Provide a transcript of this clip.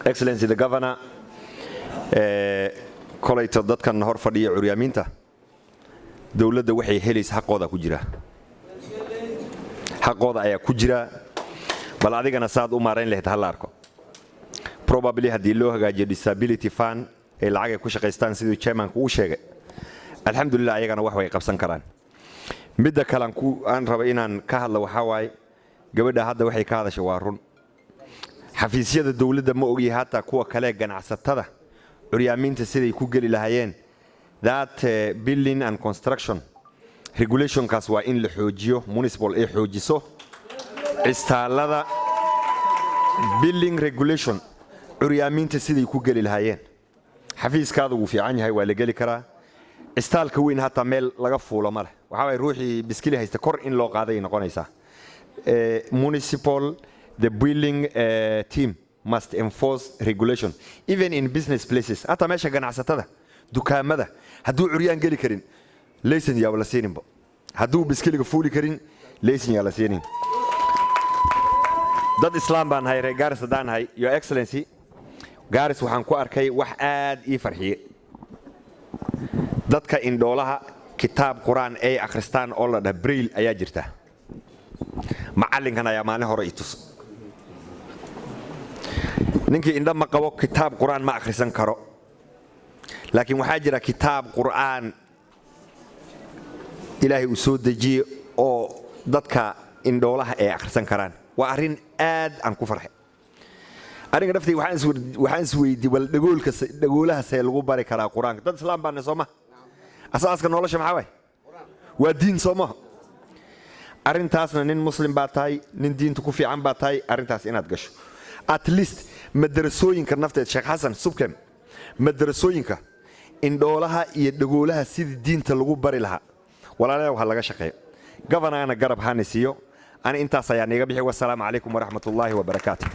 Excellency the Governor, kolayta dadkan hor fadhiya curyaaminta dawladda waxay helaysaa xaqooda ku jira. Xaqooda ayaa ku jira, bal adigana saad u maarayn lahayd hal arko. Probably haddii loo hagaajiyo disability fund ee lacag ay ku shaqaystaan siduu chairmanku u sheegay. Alxamdulillah ayagana wax way qabsan karaan. Midda kale aan raba inaan ka hadlo waxa waaye gabadha hadda waxay ka hadashay waa run. Xafiisyada dawladda ma ogi hata kuwa kale ganacsatada curyaaminta siday ku gali lahaayeen. That building and construction regulation kaas waa in la xoojiyo, municipal ay xoojiso istaalada building regulation curyaaminta siday ku gali lahaayeen. Xafiiskaadu wuu fiican yahay waa la gali karaa. Istaalka weyn hata meel laga fuulo ma leh. Waxa way ruuxii biskili haysta kor in loo qaaday noqonaysa. Municipal the building team must enforce regulation even in business places. Hata meesha ganacsatada dukaamada hadduu curyaan gali karin laysan yaa la siininba. Hadduu biskiliga fuuli karin laysan yaa la siinin. Dad Islaam baan hay Gaaris hadaan hay Your Excellency Gaaris waxaan ku arkay wax aad ii farxiyay. Dadka indhoolaha kitaab Quraan ay akhristaan oo la dhahay Braille ayaa jirta. Macallinkan ayaa maalin hore i tus. Ninkii indha ma qabo kitaab Quraan ma akhrisan karo. Laakiin waxaa jira kitaab Quraan Ilaahay uu soo dejiyay oo dadka indhoolaha ay akhrisan karaan. Waa arrin aad aan ku farxay. Aniga naftay waxaan isweydiiyay wal dhagoolaha see lagu bari karaa Quraanka. Dad Islaam baan Soomaa. Asaaska nolosha maxaa way? Waa diin Soomaa. Arrintaasna nin Muslim baa tahay, nin diinta ku fiican baa tahay, arrintaas inaad gasho. At least madrasooyinka nafteed Sheikh Hassan Subkem madrasooyinka indhoolaha iyo dhagoolaha sidii diinta lagu bari lahaa. Walaalayaal waxa laga shaqeeyo. Governorna garab hanisiyo. Ani intaas ayaan iga bixi. Wassalaamu calaykum wa rahmatullaahi wa barakaatuh.